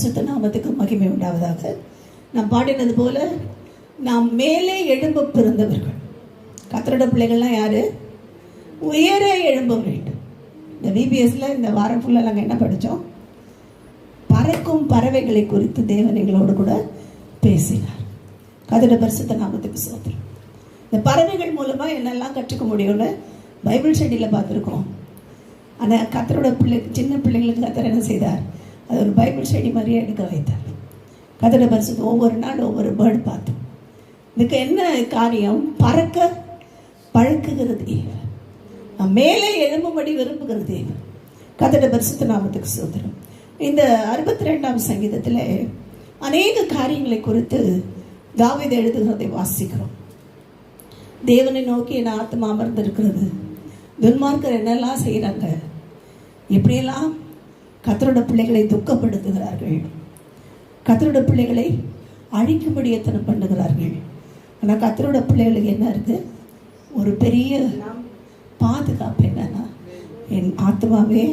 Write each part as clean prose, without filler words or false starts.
பரிசுத்த நாமத்துக்கு மகிமை உண்டாவதாக. நாம் பாடினது போல நாம் மேலே எழும்ப பிறந்தவர்கள். கர்த்தருடைய பிள்ளைகள்லாம் யாரு? உயர எழும்ப வேண்டும். இந்த விபிஎஸ்ல இந்த வாரம் ஃபுல்லாக நாங்கள் என்ன படித்தோம்? பறக்கும் பறவைகளை குறித்து தேவன் எங்களோடு கூட பேசினார். கர்த்தருடைய பரிசுத்த நாமத்துக்கு ஸ்தோத்திரம். இந்த பறவைகள் மூலமாக என்னெல்லாம் கற்றுக்க முடியும்னு பைபிள் ஸ்டடியில் பார்த்துருக்கோம். ஆனால் கர்த்தருடைய சின்ன பிள்ளைங்களுக்கு கர்த்தர் என்ன செய்தார்? அது ஒரு பைபிள் ஸ்டடி மாதிரியே எடுக்க வைத்தார். கர்த்தருடைய பரிசுத்த ஒவ்வொரு நாள் ஒவ்வொரு பேர்டு பார்த்தோம். இதுக்கு என்ன காரியம்? பறக்க பழக்குகிறது, மேலே எழும்பும்படி விரும்புகிறது. கர்த்தருடைய பரிசுத்த நாமத்துக்கு ஸ்தோத்திரம். இந்த 62ஆம் சங்கீதத்தில் அநேக காரியங்களை குறித்து தாவீது எழுதுகிறதை வாசிக்கிறோம். தேவனை நோக்கி என் ஆத்மா அமர்ந்திருக்கிறது. துன்மார்க்கர் என்னெல்லாம் செய்கிறாங்க, எப்படியெல்லாம் கர்த்தருடைய பிள்ளைகளை துக்கப்படுத்துகிறார்கள், கர்த்தருடைய பிள்ளைகளை அழிக்கும்படி எத்தனை பண்ணுகிறார்கள். ஆனால் கர்த்தருடைய பிள்ளைகளுக்கு என்ன இருக்குது? ஒரு பெரிய பாதுகாப்பு என்னன்னா, என் ஆத்மாவே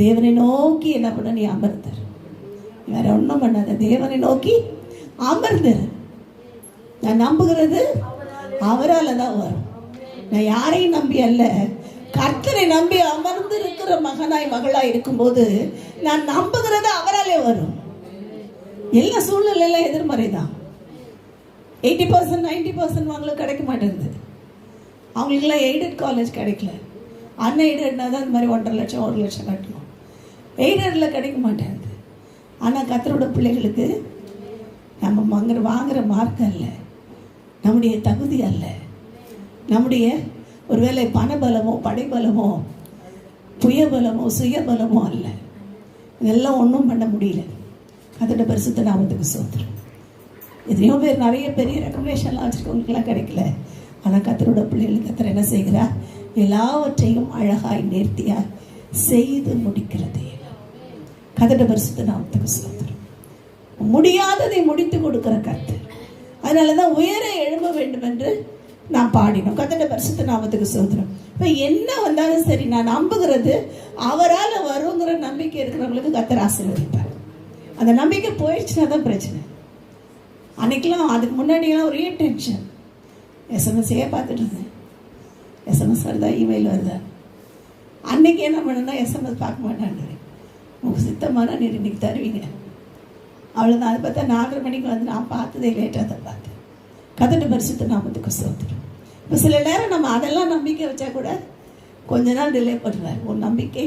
தேவனை நோக்கி என்ன பண்ண நீ அமர்ந்தர். வேற ஒன்றும் பண்ணாத, தேவனை நோக்கி அமர்ந்தர். நான் நம்புகிறது அவரால் தான் வரும். நான் யாரையும் நம்பி அல்ல, கர்த்தரை நம்பி அமர்ந்து இருக்கிற மகனாய் மகளாய் இருக்கும்போது நான் நம்புகிறது அவராலே வரும். எல்லா சூழ்நிலையெல்லாம் எதிர்மறை தான். 80% 90% அவங்களுக்கு கிடைக்க மாட்டேங்குது. அவங்களுக்குலாம் எய்டட் காலேஜ் கிடைக்கல. அன்எய்டட்னா தான் இந்த மாதிரி 1.5 லட்சம் 1 லட்சம் கட்டணும். எய்டடில் கிடைக்க மாட்டேங்குது. ஆனால் கர்த்தரோட பிள்ளைகளுக்கு நம்ம வாங்குற மார்க் அல்ல, நம்முடைய தகுதி அல்ல, நம்முடைய ஒருவேளை பணபலமோ படைபலமோ புயபலமோ சுயபலமோ அல்ல. இதெல்லாம் ஒன்றும் பண்ண முடியல. கர்த்தருடைய பரிசுத்த நாமத்துக்கு ஸ்தோத்திரம். எத்தனையோ பேர் நிறைய பெரிய ரெக்கமெண்டேஷன்லாம் வச்சுருக்கவங்களுக்குலாம் கிடைக்கல. ஆனால் கர்த்தரோட பிள்ளைகளுக்கு கர்த்தர் என்ன செய்கிறார்? எல்லாவற்றையும் அழகாய் நேர்த்தியாய் செய்து முடிக்கிறது. கர்த்தருடைய பரிசுத்த நாமத்துக்கு ஸ்தோத்திரம். முடியாததை முடித்து கொடுக்கிற கர்த்தர். அதனால தான் உயர எழும்ப வேண்டும் என்று நான் பாடினோம். கர்த்தருடைய பரிசுத்த நாமத்துக்கு ஸ்தோத்திரம். இப்போ என்ன வந்தாலும் சரி, நான் நம்புகிறது அவரால் வருங்கிற நம்பிக்கை இருக்கிறவங்களுக்கு கர்த்தர் ஆசீர்வதிப்பார். அந்த நம்பிக்கை போயிடுச்சுன்னா தான் பிரச்சனை. அன்னைக்கெல்லாம் அதுக்கு முன்னாடியெல்லாம் ஒரே டென்ஷன். எஸ்எம்எஸ்ஸையே பார்த்துட்டு இருந்தேன். எஸ்எம்எஸ் வருதா, இமெயில் வருதா. அன்னைக்கு என்ன பண்ணுன்னா எஸ்எம்எஸ் பார்க்க மாட்டாங்க. உங்களுக்கு சித்தமான நீர் இன்னைக்கு தருவீங்க, அவ்வளோதான். அதை பார்த்தா 4:30 மணிக்கு வந்து நான் பார்த்ததே லேட்டாக தான் பார்த்தேன். கர்த்தருடைய பரிசுத்த நாமத்துக்கு ஸ்தோத்திரம். இப்போ சில நேரம் நம்ம அதெல்லாம் நம்பிக்கை வச்சா கூட கொஞ்ச நாள் டிலே பண்ணுறார். ஒரு நம்பிக்கை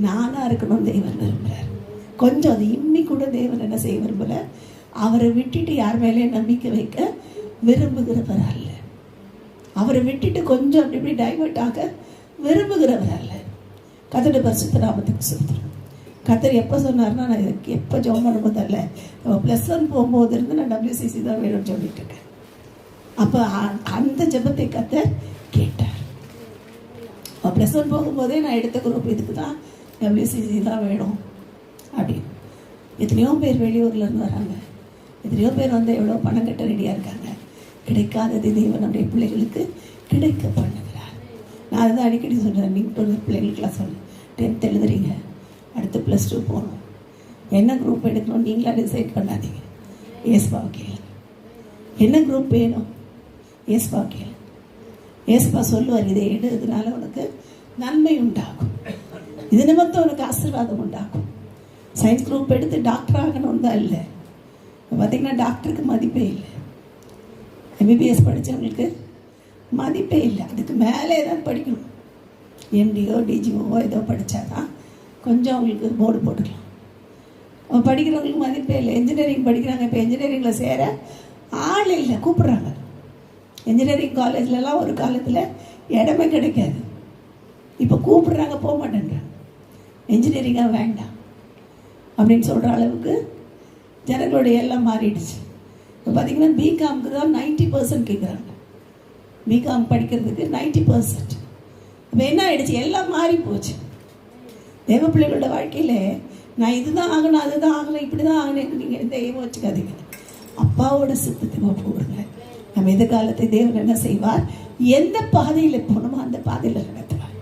நானாக இருக்கணும்னு தேவன் விரும்புகிறார். கொஞ்சம் அது இன்னி கூட தேவன் என்ன செய்ய விரும்பல, அவரை விட்டுட்டு யார் மேலேயே நம்பிக்கை வைக்க விரும்புகிறவர் அல்ல. அவரை விட்டுட்டு கொஞ்சம் அப்படி இப்படி டைவர்ட் ஆக விரும்புகிறவர் அல்ல. கர்த்தருடைய பரிசுத்த நாமத்துக்கு ஸ்தோத்திரம். கர்த்தர் எப்போ சொன்னார்னா, நான் இதுக்கு எப்போ ஜெபம் பண்ணும்போது அல்ல, +1 போகும்போது இருந்து நான் WCC தான் வேணும்னு சொல்லிட்டு இருக்கேன். அப்போ அந்த ஜெபத்தை கர்த்தர் கேட்டார். +1 போகும்போதே நான் எடுத்த குரூப் இதுக்கு தான், WCC தான் வேணும் அப்படின்னு. எத்தனையோ பேர் வெளியூரில் இருந்து வராங்க. எத்தனையோ பேர் வந்து எவ்வளோ பணம் கட்ட ரெடியாக இருக்காங்க. கிடைக்காதது தேவன் நம்முடைய பிள்ளைகளுக்கு கிடைக்க பண்ணுகிறார். நான் அதுதான் அடிக்கடி சொல்கிறேன். நீங்கள் பிள்ளைகளுக்கெல்லாம் சொல்கிறேன், 10th எழுதுறீங்க, அடுத்து +2 போகணும், என்ன குரூப் எடுக்கணும் நீங்களா டிசைட் பண்ணாதீங்க. ஏஸ்பா கேளு, என்ன குரூப் வேணும் ஏஸ்பா கேளு. ஏஸ்பா சொல்லுவார், இதை எடுக்கிறதுனால உனக்கு நன்மை உண்டாகும், இது நிமித்தம் உனக்கு ஆசீர்வாதம் உண்டாகும். சயின்ஸ் குரூப் எடுத்து டாக்டர் ஆகணும் தான் இல்லை. பார்த்திங்கன்னா டாக்டருக்கு மதிப்பே இல்லை. MBBS படித்தவங்களுக்கு மதிப்பே இல்லை. அதுக்கு மேலே ஏதாவது படிக்கணும், MDO DGO ஏதோ படித்தாதான் கொஞ்சம் அவங்களுக்கு போர்டு போட்டுக்கலாம். அவன் படிக்கிறவங்களுக்கு மதிப்பே இல்லை. இன்ஜினியரிங் படிக்கிறாங்க. இப்போ இன்ஜினியரிங்கில் சேர ஆள் இல்லை, கூப்பிட்றாங்க. இன்ஜினியரிங் காலேஜ்லலாம் ஒரு காலத்தில் இடமே கிடைக்காது. இப்போ கூப்பிட்றாங்க, போக மாட்டேன்றாங்க. இன்ஜினியரிங்காக வேண்டாம் அப்படின்னு சொல்கிற அளவுக்கு ஜனங்களுடைய எல்லாம் மாறிடுச்சு. இப்போ பார்த்திங்கன்னா பிகாமுக்கு தான் 90% கேட்குறாங்க. பிகாம் படிக்கிறதுக்கு 90%. இப்போ என்ன ஆகிடுச்சு? எல்லாம் மாறி போச்சு. தேவ பிள்ளைகளோட வாழ்க்கையில் நான் இதுதான் ஆகணும், அதுதான் ஆகணும், இப்படி தான் ஆகணும், நீங்கள் எந்த ஏவோ வச்சுக்காதீங்க. அப்பாவோட சித்தத்தை போடுங்க. நம்ம எதிர்காலத்தை தேவன் என்ன செய்வார்? எந்த பாதையில் போகணுமோ அந்த பாதையில் நடத்துவார்.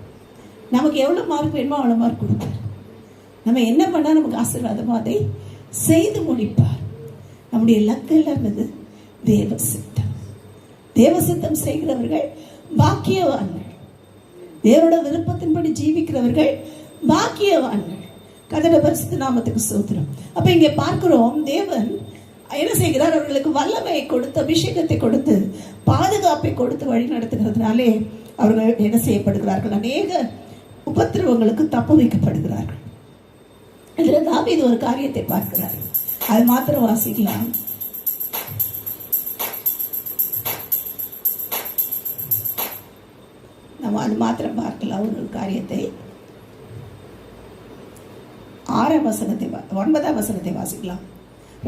நமக்கு எவ்வளோ மார்க் வேணுமோ அவ்வளோ மார்க் கொடுப்பார். நம்ம என்ன பண்ணால் நமக்கு ஆசீர்வாதமோ அதை செய்து முடிப்பார். நம்முடைய லக்கு என்னது? தேவ சித்தம். தேவ சித்தம் செய்கிறவர்கள் பாக்கியவான்கள். தேவனோட விருப்பத்தின்படி ஜீவிக்கிறவர்கள் பாக்கியவான்கள். கர்த்தருடைய பரிசுத்த நாமத்துக்கு ஸ்தோத்திரம். அப்ப இங்கே பார்க்கிறோம், தேவன் என்ன செய்கிறார்? அவர்களுக்கு வல்லமையை கொடுத்து, அபிஷேகத்தை கொடுத்து, பாதுகாப்பை கொடுத்து வழி நடத்துகிறதுனாலே அவர்கள் என்ன செய்யப்படுகிறார்கள்? அநேக உபத்திரவங்களுக்கு தப்பு வைக்கப்படுகிறார்கள். இதுல தாவீது ஒரு காரியத்தை பார்க்கிறார். அது மாத்திரம் வாசிக்கலாம். நம்ம அது மாத்திரம் பார்க்கலாம். ஒரு காரியத்தை 6ஆம் வசனத்தை 9ஆம் வசனத்தை வாசிக்கலாம்.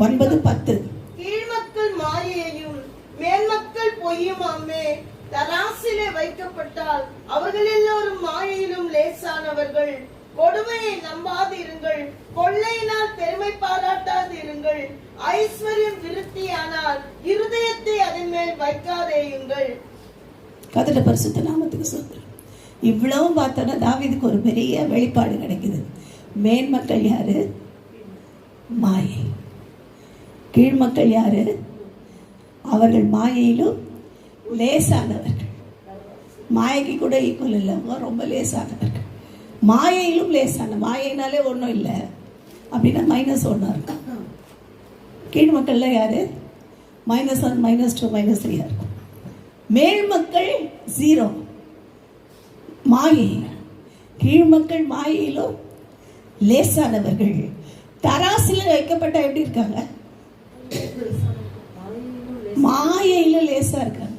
9:10. கீழ்மக்கள் மாயையும் மேன்மக்கள் பொய்யுமாமே தராசிலே வைக்கப்பட்டால் அவர்கள் எல்லோரும் மாயையிலும் லேசானவர்கள். கொடுமையை நம்பாதிருங்கள், கொள்ளையினால் பெருமை பாராட்டாதிருங்கள். ஐஸ்வர்யம் விருத்தியானால் இருதயத்தை அதன் மேல் வைக்காதேயுங்கள். கர்த்தருடைய பரிசுத்த நாமத்துக்கு ஸ்தோத்திரம். இவ்வளவும் பார்த்தோன்னா தாவீதுக்கு ஒரு பெரிய வெளிப்பாடு கிடைக்குது. மேன்மக்கள் யாரு? மாயை. கீழ்மக்கள் யாரு? அவர்கள் மாயையிலும் லேசானவர்கள். மாயைக்கு கூட ஈக்குவல் இல்லைங்க, ரொம்ப லேசானவர்கள். மாயையிலும் லேசான. மாயைனாலே ஒன்றும் இல்லை அப்படின்னா -1 இருக்கும். கீழ்மக்கள்ல யாரு? -1, -2, -3 இருக்கும். மேல்மக்கள் 0. மாயை. கீழ்மக்கள் மாயையிலும் லேசானவர்கள். தராசில வைக்கப்பட்ட எப்படி இருக்காங்க? மாயையில லேசா இருக்காங்க.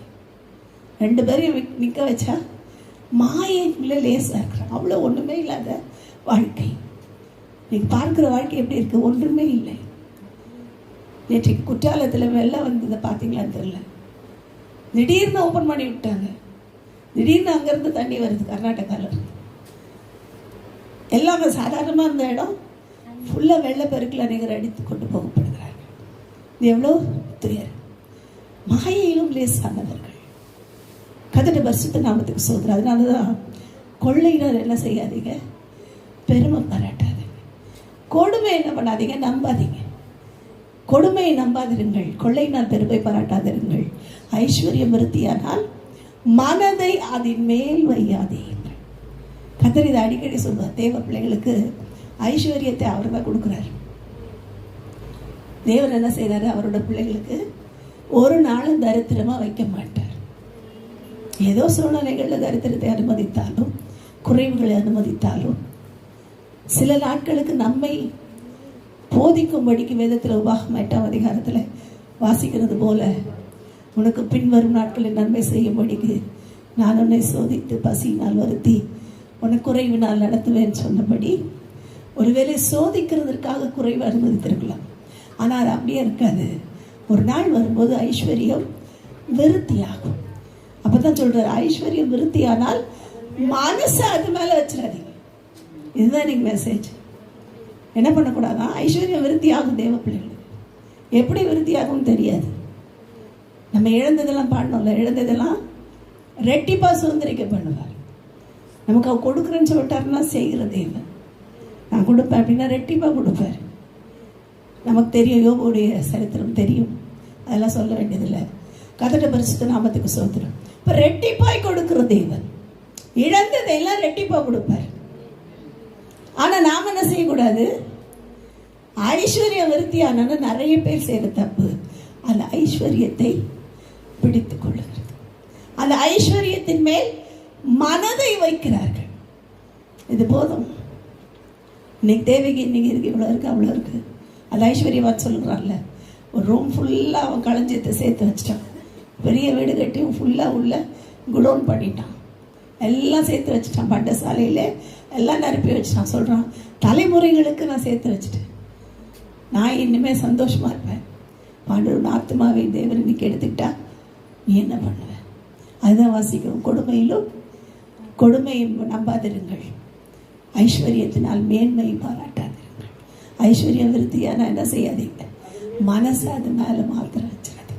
2 பேரையும் நிக்க வச்சா மாயைக்குள்ள லேசா இருக்கிறாங்க. அவ்வளோ ஒண்ணுமே இல்லாத வாழ்க்கை. நீங்க பார்க்கிற வாழ்க்கை எப்படி இருக்கு? ஒன்றுமே இல்லை. நேற்றைக்கு குற்றாலத்தில் வெள்ளம் வந்ததை பார்த்தீங்களான்னு தெரியல. திடீர்னு ஓப்பன் பண்ணி விட்டாங்க. திடீர்னு அங்கேருந்து தண்ணி வருது கர்நாடகாவில். எல்லாமே சாதாரணமாக இருந்த இடம் ஃபுல்லாக வெள்ளப்பெருக்கில் அநேகர் அடித்து கொண்டு போகப்படுகிறார்கள். இது எவ்வளோ துயர். மாயையிலும் லேசானவர்கள். கர்த்தருடைய பரிசுத்த நாமத்துக்கு ஸ்தோத்திரம். அதனால தான் கொள்ளையினர் என்ன செய்யாதீங்க? பெருமை பாராட்டாதீங்க. கொடுமை என்ன பண்ணாதீங்க? நம்பாதீங்க. கொடுமையை நம்பாதிருங்கள், கொள்ளையினால் பெருமை பாராட்டாதிருங்கள். ஐஸ்வர்யம் விருத்தியானால் மனதை அதன் மேல் வையாதீர்கள். கர்த்தர் இதை அடிக்கடி சொல்வார். தேவ பிள்ளைகளுக்கு ஐஸ்வர்யத்தை அவர் தான் கொடுக்குறார். தேவன் என்ன செய்யறாரு? அவரோட பிள்ளைகளுக்கு ஒரு நாளும் தரித்திரமா வைக்க மாட்டார். ஏதோ சூழ்நிலைகளில் தரித்திரத்தை அனுமதித்தாலும், குறைவுகளை அனுமதித்தாலும், சில நாட்களுக்கு நம்மை போதிக்கும்படிக்கு வேதத்தில் உபாகமம் 8ஆம் அதிகாரத்தில் வாசிக்கிறது போல, உனக்கு பின்வரும் நாட்களில் நன்மை செய்யும்படிக்கு நான் உன்னை சோதித்து பசியினால் வருத்தி உனக்கு குறைவினால் நடத்துவேன் சொன்னபடி, ஒருவேளை சோதிக்கிறதற்காக குறைவு அனுமதித்திருக்கலாம். ஆனால் அது அப்படியே இருக்காது. ஒரு நாள் வரும்போது ஐஸ்வர்யம் விருத்தியாகும். அப்பதான் சொல்றாரு, ஐஸ்வர்யம் விருத்தியானால் மனசை அது மேல வச்சிடாதீங்க. இதுதான் நீங்க மெசேஜ். என்ன பண்ணக்கூடாதான்? ஐஸ்வர்யம் விருத்தியாகும் தேவ பிள்ளைகளுக்கு. எப்படி விருத்தியாகும் தெரியாது. நம்ம இழந்ததெல்லாம் பாடணும்ல, இழந்ததெல்லாம் ரெட்டிப்பா சுதந்திரிக்க பண்ணுவார். நமக்கு அவ கொடுக்குறேன்னு சொல்லிட்டாருன்னா செய்கிற தேவன். நான் கொடுப்பேன் அப்படின்னா ரெட்டிப்பா கொடுப்பார். நமக்கு தெரியும், யோபுடைய சரித்திரம் தெரியும், அதெல்லாம் சொல்ல வேண்டியதில்லை. கர்த்தருடைய பரிசுத்த நாமத்துக்கு ஸ்தோத்திரம். இப்போ ரெட்டிப்பாய் கொடுக்கிற தேவன் இழந்ததையெல்லாம் ரெட்டிப்பா கொடுப்பார். ஆனா நாம என்ன செய்யக்கூடாது? ஐஸ்வர்யம் விருத்தியான நிறைய பேர் செய்யற தப்பு, அந்த ஐஸ்வர்யத்தை பிடித்துக் கொள்ளுகிறது. அந்த ஐஸ்வர்யத்தின் மேல் மனதை வைக்கிறார்கள். இது போதும், இன்னைக்கு தேவைக்கு இன்னைக்கு இருக்கு, இவ்வளோ இருக்கு, அவ்வளோ இருக்கு. அது ஐஸ்வர்யவான் சொல்லுறான்ல, ஒரு ரூம் ஃபுல்லாக அவன் களஞ்சியத்தை சேர்த்து வச்சிட்டான். பெரிய வீடு கட்டியும் ஃபுல்லாக உள்ள குடோன் பண்ணிட்டான். எல்லாம் சேர்த்து வச்சுட்டான். பண்டசாலையில் எல்லாம் நிரப்பி வச்சுட்டான். சொல்கிறான், தலைமுறைகளுக்கு நான் சேர்த்து வச்சுட்டேன், நான் இனிமேல் சந்தோஷமாக இருப்பேன். பாண்டவன் ஆத்மாவை தேவன் இன்னைக்கு எடுத்துக்கிட்டா நீ என்ன பண்ணுவேன்? அதுதான் வாசிக்கிறோம். கொடுமையும் நம்பாதிருங்கள், ஐஸ்வர்யத்தினால் மேன்மையை பாராட்டாதிருங்கள். ஐஸ்வர்யம் விருத்தியான என்ன செய்யாதீங்க? மனசை அது மேலே மாத்திரம் வச்சிடாது.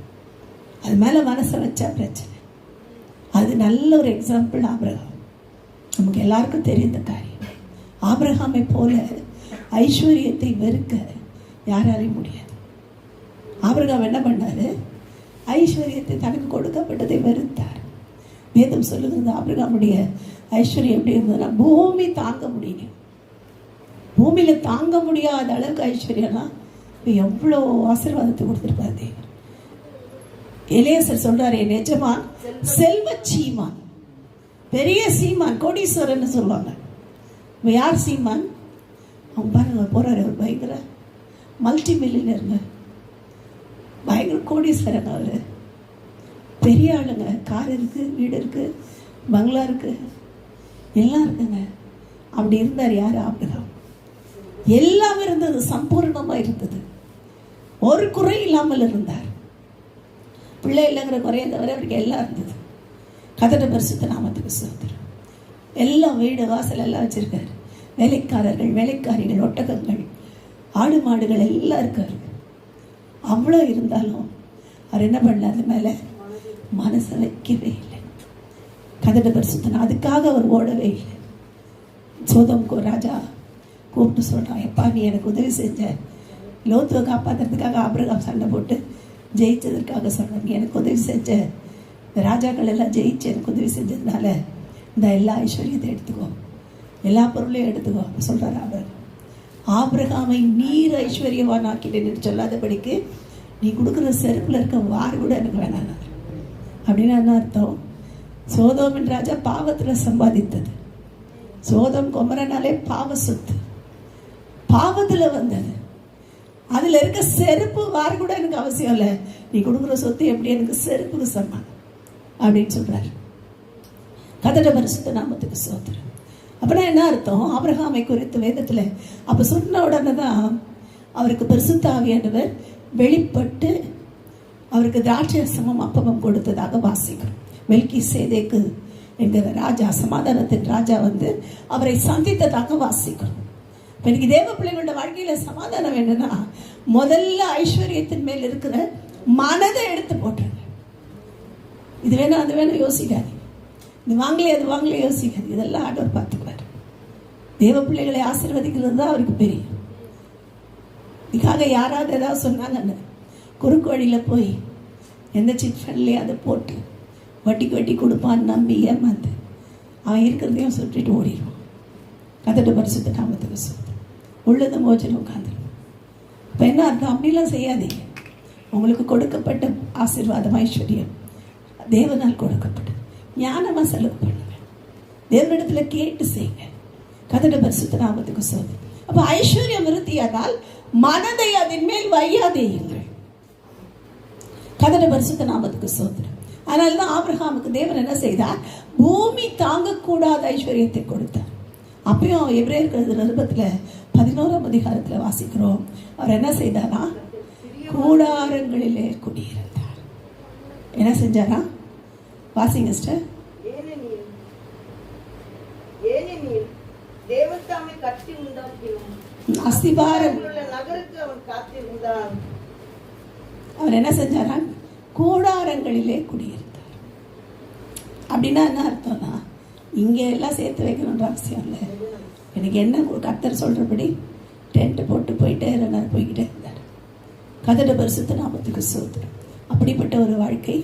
அது மேலே மனசை வச்சா பிரச்சனை. அது நல்ல ஒரு எக்ஸாம்பிள் ஆபிரகாம். நமக்கு எல்லாருக்கும் தெரிந்த காரியம். ஆபிரகாமை போல ஐஸ்வர்யத்தை வெறுக்க யாராலையும் முடியாது. ஆபிரகாம் என்ன பண்ணாரு? ஐஸ்வர்யத்தை தனக்கு கொடுக்கப்பட்டதை வெறுத்தார். வேதம் சொல்லுகிறது ஆபிரகாமுடைய ஐஸ்வர்யம் எப்படி இருந்ததுன்னா பூமி தாங்க முடியும். பூமியில தாங்க முடியாத அளவுக்கு ஐஸ்வர்யம்னா எவ்வளோ ஆசீர்வாதத்தை கொடுத்துருப்பாரு தேவன். எலியேசர் சொல்றாரு, என் எஜமான் செல்வ சீமான், பெரிய சீமான், கோடீஸ்வரன் சொல்லுவாங்க. யார் சீமான்? அவன் பாருங்க போறாரு, அவர் பயங்கர மல்டி மில்லியனருங்க, பயங்கர கோடீஸ்வரன். அவரு பெரிய ஆளுங்க, கார் இருக்கு, வீடு இருக்கு, பங்களா இருக்கு, எல்லாம் இருக்குங்க. அப்படி இருந்தார் யார்? ஆபிரகாம். எல்லாம் இருந்தது, சம்பூர்ணமா இருந்தது, ஒரு குறை இல்லாமல் இருந்தார். பிள்ளை இல்லைங்கிற குறைய தவிர அவருக்கு எல்லாம் இருந்தது. கதட பரிசுத்த நாமத்துக்கு ஸ்தோத்திரம். எல்லாம் வீடு வாசல் எல்லாம் வச்சிருக்காரு. வேலைக்காரர்கள், வேலைக்காரிகள், ஒட்டகங்கள், ஆடு மாடுகள் எல்லாம் இருக்காரு. அவ்வளோ இருந்தாலும் அவர் என்ன பண்ணார்? அது மேலே மனசை வைக்கவே இல்லை. கதட பரிசுத்தன் அதுக்காக அவர் ஓடவே இல்லை. சோதோம்க்கு ராஜா கூப்பிட்டு சொல்கிறான், எப்பா நீ எனக்கு உதவி செஞ்ச, லோத்துவை காப்பாற்றுறதுக்காக ஆபிரகாம் சண்டை போட்டு ஜெயிச்சதற்காக சொல்கிறேன், நீ எனக்கு உதவி செஞ்ச, இந்த ராஜாக்கள் எல்லாம் ஜெயிச்சு எனக்கு உதவி செஞ்சதுனால இந்த எல்லா ஐஸ்வர்யத்தை எடுத்துக்கோ, எல்லா பொருளையும் எடுத்துக்கோ. அப்போ சொல்கிறார் ஆபிரகாம், ஆபிரகாமை நீர் ஐஸ்வர்யவான் ஆக்கிட்டேன்னு சொல்லாதபடிக்கு நீ கொடுக்குற செருப்பில் இருக்க வார் கூட எனக்கு வேணாம். அப்படின்னு என்ன அர்த்தம்? சோதோமின் ராஜா பாவத்தில் சம்பாதித்தது. சோதம் கொமரனாலே பாவ சொத்து, பாவத்தில் வந்தது. அதில் இருக்க செருப்பு வார் கூட எனக்கு அவசியம் இல்லை, நீ கொடுக்குற சொத்து எப்படி எனக்கு செருப்புக்கு சமானம் அப்படின்னு சொல்றாரு. கதட பரிசுத்த நாமத்துக்கு ஸ்தோத்திரம். அப்படின்னா என்ன அர்த்தம்? ஆபிரகாமை குறித்து வேதத்தில் அப்போ சொன்ன உடனே தான் அவருக்கு பரிசுத்த ஆவியானவர் வெளிப்பட்டு அவருக்கு திராட்சரசமும் அப்பமும் கொடுத்ததாக வாசிக்கிறோம். மெல்கிசேதேக்கு என்கிற ராஜா, சமாதானத்தின் ராஜா வந்து அவரை சந்தித்ததாக வாசிக்கிறோம். எனக்கு தேவ பிள்ளைகளோட வாழ்க்கையில சமாதானம் வேணும்னா முதல்ல ஐஸ்வர்யத்தின் மேல் இருக்கிற மனதை எடுத்து போட்டுருங்க. இது வேணும் அது வேணும் யோசிக்காது, இது வாங்கலையே அது வாங்கலையே யோசிக்காது. இதெல்லாம் ஆண்டவர் பார்த்துக்குவார். தேவ பிள்ளைகளை ஆசீர்வதிக்கிறது தான் அவருக்கு பெரிய. இதுக்காக யாராவது ஏதாவது சொன்னாங்கன்னு குறுக்கு வழியில் போய் எந்த சிட் ஃபண்ட்லேயே அதை போட்டு வட்டிக்கு வட்டி கொடுப்பான்னு நம்பி ஏமாந்து அவன் இருக்கிறதையும் சுற்றிட்டு ஓடிடுவான். கதட்ட பரிசுத்த நாமத்துக்கு சொல்லுது, உள்ளது மோஜனை உட்காந்துடும். இப்போ என்ன அர்த்தம்? அப்படிலாம் செய்யாதீங்க. உங்களுக்கு கொடுக்கப்பட்ட ஆசீர்வாதம் ஐஸ்வர்யம் தேவனால் கொடுக்கப்பட்டது. ஞானமாக செலவு பண்ணுங்க, தேவனிடத்துல கேட்டு செய்யுங்க. கதட்ட பரிசுத்த நாமத்துக்கு சொல்லுது. அப்போ ஐஸ்வர்யம் விருத்தியானால் மனதை அதன் மேல் வையாதேயுங்கள். கதட பரிசுத்த நாமத்துக்கு ஸ்தோத்திரம். அதனால தான் ஆபிரகாமுக்கு தேவன் என்ன செய்தார்? பூமி தாங்கக்கூடாத ஐஸ்வர்யத்தை கொடுத்தார். அப்பயும் எபிரேயர் நிருபத்தில் 11ஆம் அதிகாரத்தில் வாசிக்கிறோம். அவர் என்ன செய்தாரா? கூடாரங்களிலே குடியிருந்தார். என்ன செஞ்சாரா? வாசிங்க சிஸ்டர். தேவதாமை கட்டி உண்டாக்கினார், அஸ்திபாரம் நகருக்கு அவன் காத்திருந்தான். அவர் என்ன செஞ்சாரா? கூடாரங்களிலே குடியிருந்தார். அப்படின்னா என்ன அர்த்தம்னா, இங்கே எல்லாம் சேர்த்து வைக்கணுன்ற அவசியம் இல்லை. எனக்கு என்ன கர்த்தர் சொல்றபடி டென்ட் போட்டு போயிட்டே இருந்தார், போய்கிட்டே இருந்தார். கதட பரிசுத்த நாமத்துக்கு ஸ்தோத்திரம். அப்படிப்பட்ட ஒரு வாழ்க்கை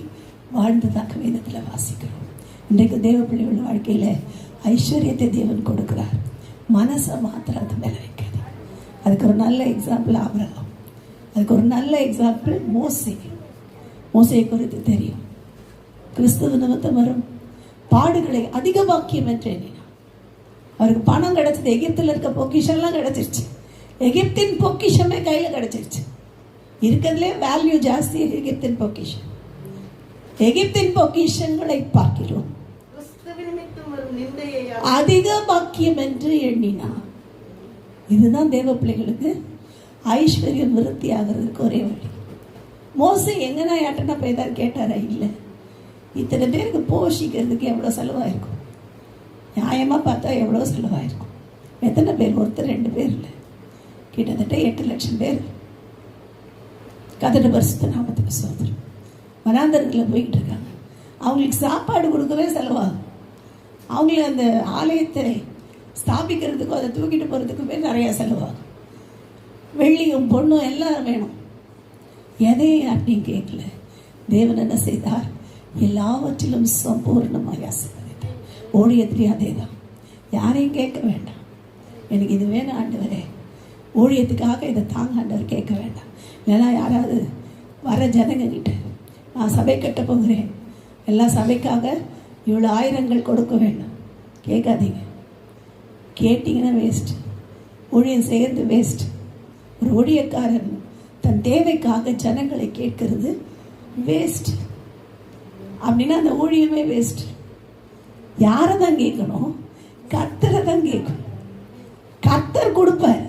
வாழ்ந்ததாக வேதத்தில் வாசிக்கிறோம். இன்றைக்கு தேவ பிள்ளைகள் வாழ்க்கையில் ஐஸ்வர்யத்தை தேவன் கொடுக்கிறார். மனசை மாத்திரம் அது மேலே வைக்காது. அதுக்கு ஒரு நல்ல எக்ஸாம்பிள் ஆபிரகாம், அதுக்கு ஒரு நல்ல எக்ஸாம்பிள் மோசே. மோசையை குறித்து தெரியும். கிறிஸ்துவ நிமித்தம் வரும் பாடுகளை அதிக பாக்கியம் என்று எண்ணினார். அவருக்கு பணம் கிடைச்சது, எகிப்தில் இருக்க பொக்கிஷம்லாம் கிடைச்சிருச்சு. எகிப்தின் பொக்கிஷமே கையில் கிடைச்சிருச்சு. இருக்கிறதுலே வேல்யூ ஜாஸ்தி எகிப்தின் பொக்கிஷம். எகிப்தின் பொக்கிஷங்களை பார்க்கிறோம் அதிக பாக்கியம் என்று எண்ணினார். இதுதான் தேவ பிள்ளைகளுக்கு ஐஸ்வர்யம் விருத்தி ஆகிறதுக்கு ஒரே வழி. மோசே எங்கன்னா யாட்டனா போய் ஏதாவது கேட்டாரா? இல்லை. இத்தனை பேருக்கு போஷிக்கிறதுக்கு எவ்வளோ செலவாயிருக்கும்? நியாயமாக பார்த்தா எவ்வளோ செலவாயிருக்கும்? எத்தனை பேர்? ஒருத்தர் 2 பேர் இல்லை, கிட்டத்தட்ட 8 லட்சம் பேர். கதட பரிசுத்த நாமத்துக்கு ஸ்தோத்திரம். வனாந்தரத்தில் போய்கிட்டு இருக்காங்க. அவங்களுக்கு சாப்பாடு கொடுக்கவே செலவாகும். அவங்கள அந்த ஆலயத்தை ஸ்தாபிக்கிறதுக்கும் அதை தூக்கிட்டு போகிறதுக்குமே நிறையா செலவாகும். வெள்ளியும் பொண்ணும் எல்லாம் வேணும். எதையும் யார்ட்டையும் கேட்கல. தேவன் என்ன செய்தார்? எல்லாவற்றிலும் சம்பூர்ணமாக ஆசீர்வதித்தார். ஊழியத்திலேயே அதே தான். யாரையும் கேட்க வேண்டாம், எனக்கு இது வேணும் ஆண்டவரே, ஊழியத்துக்காக இதை தாங்க ஆண்டவர் கேட்க வேண்டாம். இல்லைன்னா யாராவது வர ஜனங்க கிட்ட நான் சபை கட்ட போகிறேன், எல்லா சபைக்காக இவ்வளோ ஆயிரங்கள் கொடுக்க வேண்டும், கேட்காதீங்க. கேட்டிங்கன்னா வேஸ்ட், ஊழியம் செய்கிறது வேஸ்ட். ஒரு ஊழியக்காரன் தன் தேவைக்காக ஜனங்களை கேட்கறது வேஸ்ட். அப்படின்னா அந்த ஊழியமே வேஸ்ட். யாரை தான் கேட்கணும்? கர்த்தரை தான் கேட்கணும். கர்த்தர் கொடுப்பார்.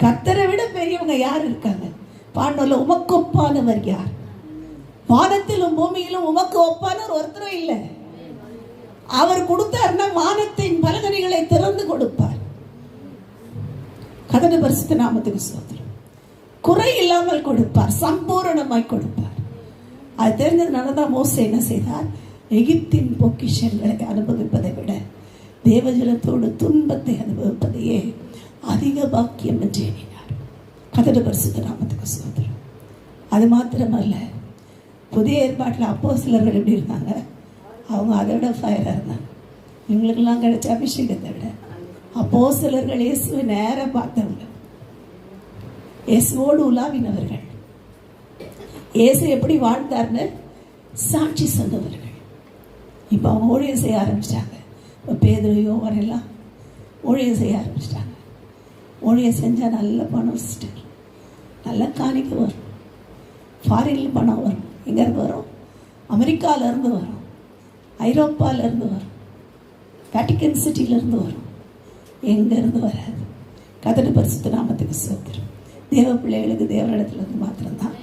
கர்த்தரை விட பெரியவங்க யார் இருக்காங்க? பாடல உமக்கு ஒப்பானவர் யார்? வானத்திலும் பூமியிலும் உமக்கு ஒப்பானவர் ஒருத்தரும் இல்லை. அவர் கொடுத்தார்னா வானத்தின் பலகணிகளை திறந்து கொடுப்பார். கர்த்தருடைய பரிசுத்த நாமத்துக்கு ஸ்தோத்திரம். குறை இல்லாமல் கொடுப்பார், சம்பூரணமாய் கொடுப்பார். அது தெரிஞ்சதுனால தான் மோசே என்ன செய்தார்? எகிப்தின் பொக்கிஷங்களை அனுபவிப்பதை விட தேவஜலத்தோடு துன்பத்தை அனுபவிப்பதையே அதிக பாக்கியம் என்று எண்ணினார். கர்த்தருடைய பரிசுத்த நாமத்துக்கு ஸ்தோத்திரம். அது மாத்திரமல்ல, புதிய ஏற்பாட்டில் அப்போஸ்தலர்கள் எப்படி இருந்தாங்க? அவங்க அதை விட ஃபயராக இருந்தாங்க. இவங்களுக்கெல்லாம் கிடைச்ச அபிஷேகத்தை விட அப்போஸ்தலர்கள் இயேசுவை நேராக பார்த்தவங்க, இயேசுவோடு உலாவினவர்கள், இயேசு எப்படி வாழ்ந்தார்னு சாட்சி சொன்னவர்கள். இப்போ அவங்க ஊழியம் செய்ய ஆரம்பிச்சிட்டாங்க. இப்போ பேதுரு, யோவான் எல்லாம் ஊழியம் செய்ய ஆரம்பிச்சிட்டாங்க. ஊழியம் செஞ்சால் நல்ல பணம் வச்சுட்டு நல்ல காணிக்க வரும். ஃபாரின்ல பணம் வரும். எங்கேருந்து வரும்? அமெரிக்காவிலேருந்து வரும், ஐரோப்பாவிலேருந்து வரும், வேட்டிக்கன் சிட்டியிலேருந்து வரும். எங்கேருந்து வராது. கர்த்தருடைய பரிசுத்த நாமத்துக்கு ஸ்தோத்திரம். தேவ பிள்ளைகளுக்கு தேவனிடத்துலேருந்து மாத்திரம்தான்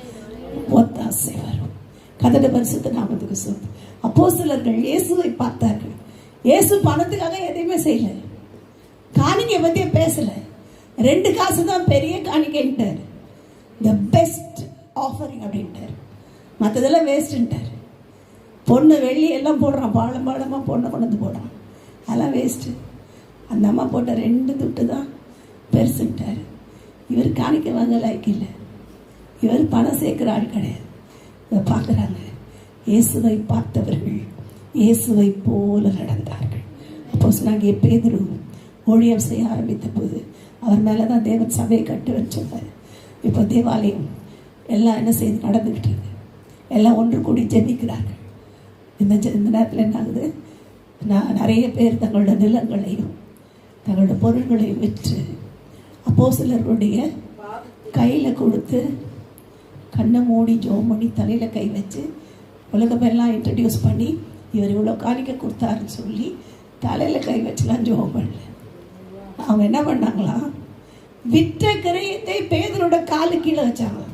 ஒத்தாசை வரும். கர்த்தருடைய பரிசுத்த நாமத்துக்கு ஸ்தோத்திரம். அப்போஸ்தலர்கள் இயேசுவை பார்த்தார்கள். இயேசு பணத்துக்காக எதையுமே செய்யல, காணிக்கை பற்றியே பேசல. 2 காசு தான் பெரிய காணிக்கைன்ட்டார். த பெஸ்ட் ஆஃபரிங் அப்படின்ட்டார். மற்றதெல்லாம் வேஸ்ட்டுன்ட்டார். பொண்ணு வெள்ளி எல்லாம் போடுறான், பாலமாக பொண்ணை கொண்டு வந்து போடுறான், அதெல்லாம் வேஸ்ட்டு. அந்த அம்மா போட்ட 2 துட்டு தான் பெருசுன்ட்டார். இவர் காணிக்க வாங்க லைக் இல்லை. இவர் பணம் சேர்க்குற ஆள் கிடையாது. இதை பார்க்குறாங்க. இயேசுவை பார்த்தவர்கள் இயேசுவை போல நடந்தார்கள். அப்போ சொன்னாங்க, பேதுரு ஊழியம் செய்ய ஆரம்பித்த போது அவர் மேலே தான் தேவன் சபையை கட்டுவேன்னு சொன்னார். இப்போ தேவாலயம் எல்லாம் என்ன செய்து நடந்துக்கிட்டு இருக்கு. எல்லாம் ஒன்று கூடி ஜெபிக்கிறார்கள். இந்த நேரத்தில் என்ன ஆகுது? நிறைய பேர் தங்களோட நிலங்களையும் தங்களோட பொருள்களையும் விற்று அப்போஸ்தலர்களுடைய கையில் கொடுத்து கண்ணை மூடி ஜோம் பண்ணி தலையில் கை வச்சு உலகமெல்லாம் இன்ட்ரடியூஸ் பண்ணி இவர் இவ்வளோ காணிக்க கொடுத்தாருன்னு சொல்லி தலையில் கை வச்சுலாம் ஜோம் பண்ணல. அவங்க என்ன பண்ணாங்களாம்? விற்ற கிரயத்தை பேதரோட காலு கீழே வச்சாங்களாம்.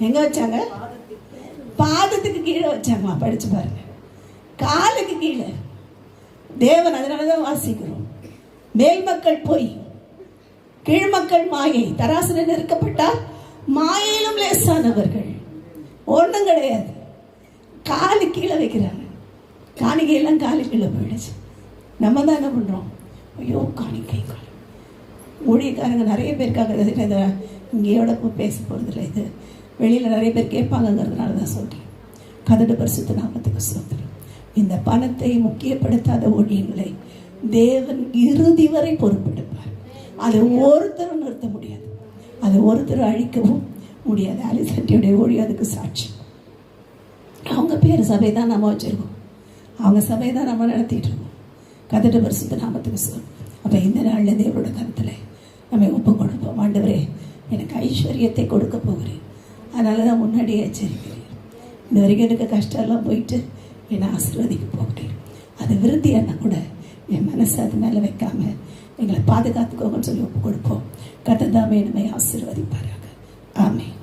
எங்கே வச்சாங்க? பாதத்துக்கு கீழே வச்சாங்களாம். படிச்சு பாருங்க, காலுக்கு கீழே. தேவன் அதனால தான் வாசிக்கிறோம், மேல் மக்கள் போய் கீழ்மக்கள் மாயை, தராசுல நெருக்கப்பட்டால் மாயையிலும் லேசானவர்கள். ஒன்றும் கிடையாது. காலு கீழே வைக்கிறாங்க. காணிக்கையெல்லாம் காலு கீழே போயிடுச்சு. நம்ம தான் என்ன பண்ணுறோம்? ஐயோ காணிக்கை காணி. ஊழியக்காரங்க நிறைய பேருக்காக இதை இங்கேயோட பேச போகிறதில்ல. இது வெளியில் நிறைய பேர் கேட்பாங்கங்கிறதுனால தான் சொல்கிறேன். கர்த்தருடைய பரிசுத்த நாமத்துக்கு ஸ்தோத்திரம். இந்த பணத்தை முக்கியப்படுத்தாத ஊழியங்களை தேவன் இறுதி வரை பொறுப்பெடுப்பார். அதை ஒருத்தரும் நிறுத்த முடியாது, அதை ஒருத்தரும் அழிக்கவும் முடியாது. ஆலிசன்டியுடைய ஊழியம் அதுக்கு சாட்சி. அவங்க பேர் சபை தான் நம்ம வச்சுருக்கோம், அவங்க சபை தான் நம்ம நடத்திட்டு இருக்கோம். கர்த்தருடைய பரிசுத்த நாமத்துக்கு ஸ்தோத்திரம். அப்போ இந்த நாளில் தேவனோட கருத்தில் நம்ம ஒப்பு கொடுப்போம். ஆண்டவரே, எனக்கு ஐஸ்வர்யத்தை கொடுக்க போகிறேன், அதனால தான் முன்னாடியே எச்சரிக்கிறேன். இந்த வரைக்கும் எனக்கு கஷ்டம்லாம் போயிட்டு என்னை ஆசீர்வதிக்க போகிறேன். அது விருத்தியான கூட என் மனசை அது மேலே வைக்காம எங்களை பாதுகாத்துக்கோங்கன்னு சொல்லி ஒப்பு கொடுப்போம். கர்த்தர் தாமே நம்மை ஆசீர்வதிப்பாராக. ஆமென்.